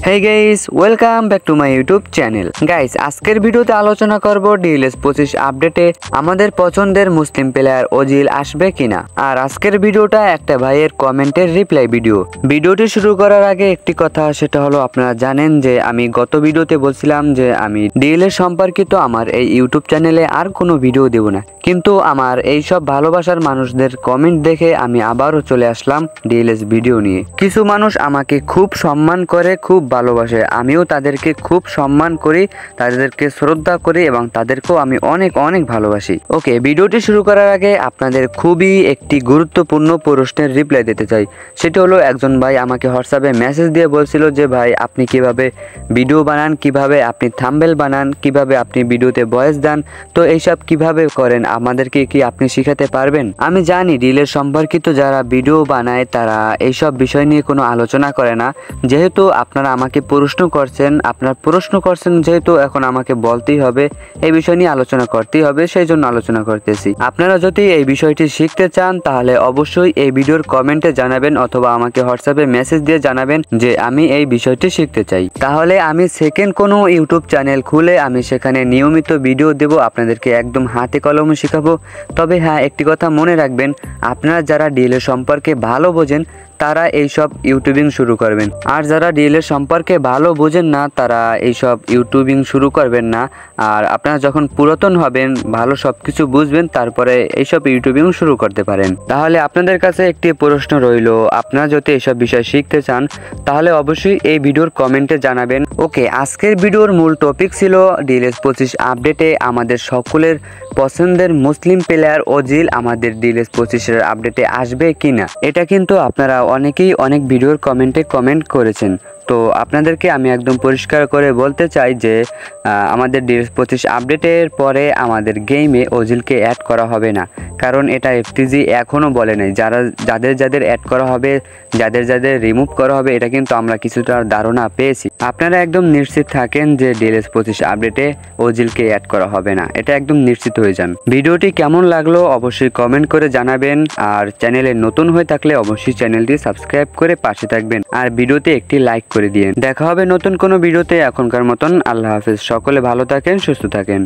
Hey guys, welcome back to my YouTube channel. Guys, আজকের ভিডিওতে আলোচনা করব ডিএলএস 25 আপডেটে আমাদের পছন্দের মুসলিম প্লেয়ার ওজিল আসবে কিনা। আর আজকের ভিডিওটা একটা ভাইয়ের কমেন্টের রিপ্লাই ভিডিও। ভিডিওটি শুরু করার আগে একটি কথা, সেটা হলো আপনারা জানেন যে আমি গত ভিডিওতে বলছিলাম যে আমি ডিএলএস সম্পর্কিত আমার এই ইউটিউব চ্যানেলে আর কোনো ভিডিও দেব না, কিন্তু আমার এই সব ভালোবাসার মানুষদের কমেন্ট দেখে আমি আবারও চলে আসলাম ডিএলএস ভিডিও নিয়ে। কিছু মানুষ আমাকে খুব সম্মান করে, খুব ভালোবাসে, আমিও তাদেরকে খুব সম্মান করি, তাদেরকে শ্রদ্ধা করি এবং তাদেরকেও আমি অনেক অনেক ভালোবাসি। ওকে, ভিডিওটি শুরু করার আগে আপনাদের খুবই একটি গুরুত্বপূর্ণ প্রশ্নের রিপ্লাই দিতে চাই। সেটা হলো, একজন ভাই আমাকে হোয়াটসঅ্যাপে মেসেজ দিয়ে বলছিল যে ভাই আপনি কিভাবে ভিডিও বানান, কিভাবে আপনি থাম্বনেল বানান, কিভাবে আপনি ভিডিওতে ভয়েস দেন, তো এইসব কিভাবে করেন আমাদেরকে কি আপনি শিখাতে পারবেন? আমি জানি ডিএলএস সম্পর্কিত যারা ভিডিও বানায় তারা এইসব বিষয় নিয়ে কোনো আলোচনা করে না। যেহেতু আপনারা আমাকে প্রশ্ন করছেন যেহেতু এখন আমাকে বলতেই হবে, এই বিষয় নিয়ে আলোচনা করতেই হবে, সেই জন্য আলোচনা করতেছি। আপনারা যদি এই বিষয়টি শিখতে চান তাহলে অবশ্যই এই ভিডিওর কমেন্টে জানাবেন অথবা আমাকে হোয়াটসঅ্যাপে মেসেজ দিয়ে জানাবেন যে আমি এই বিষয়টি শিখতে চাই। তাহলে আমি সেকেন্ড কোনো ইউটিউব চ্যানেল খুলে আমি সেখানে নিয়মিত ভিডিও দেব, আপনাদেরকে একদম হাতে কলমে শেখাবো। তবে হ্যাঁ, একটি কথা মনে রাখবেন, আপনারা যারা ডিএলএস সম্পর্কে ভালো বোঝেন তারা এইসব ইউটিউবিং শুরু করবেন, আর যারা ডিএলএস সম্পর্কে ভালো বোঝেন না তারা এইসব ইউটিউবিং শুরু করবেন না। আর আপনারা যখন পুরাতন হবেন, ভালো সব কিছু বুঝবেন, তারপরে এইসব ইউটিউবিং শুরু করতে পারেন। তাহলে আপনাদের কাছে একটি প্রশ্ন রইল, আপনারা যদি এইসব বিষয় শিখতে চান তাহলে অবশ্যই এই ভিডিওর কমেন্টে জানাবেন। ওকে, আজকের ভিডিওর মূল টপিক ছিল ডিএলএস 25 আপডেটে আমাদের সকলের পছন্দের মুসলিম প্লেয়ার ওজিল আমাদের ডিএলএস 25 আপডেটে আসবে কিনা। এটা কিন্তু আপনারা অনেকেই অনেক ভিডিওর কমেন্টে কমেন্ট করেছেন। তো আপনাদেরকে আমি একদম পরিষ্কার করে বলতে চাই যে আমাদের ডিএলএস 25 আপডেটের পরে আমাদের গেমে ওজিলকে অ্যাড করা হবে না, কারণ এটা এফটিজি এখনও বলে নাই। যাদের অ্যাড করা হবে, যাদের রিমুভ করা হবে, এটা কিন্তু আমরা কিছুটা ধারণা পেয়েছি। আপনারা একদম নিশ্চিত থাকেন যে ডিএলএস 25 আপডেটে ওজিলকে অ্যাড করা হবে না, এটা একদম নিশ্চিত হয়ে যান। ভিডিওটি কেমন লাগলো অবশ্যই কমেন্ট করে জানাবেন, আর চ্যানেলে নতুন হয়ে থাকলে অবশ্যই চ্যানেলটি সাবস্ক্রাইব করে পাশে থাকবেন, আর ভিডিওতে একটি লাইক করে দিয়ে। দেখা হবে নতুন কোনো ভিডিওতে। এখনকার মতন আল্লাহ হাফেজ। সকলে ভালো থাকেন, সুস্থ থাকেন।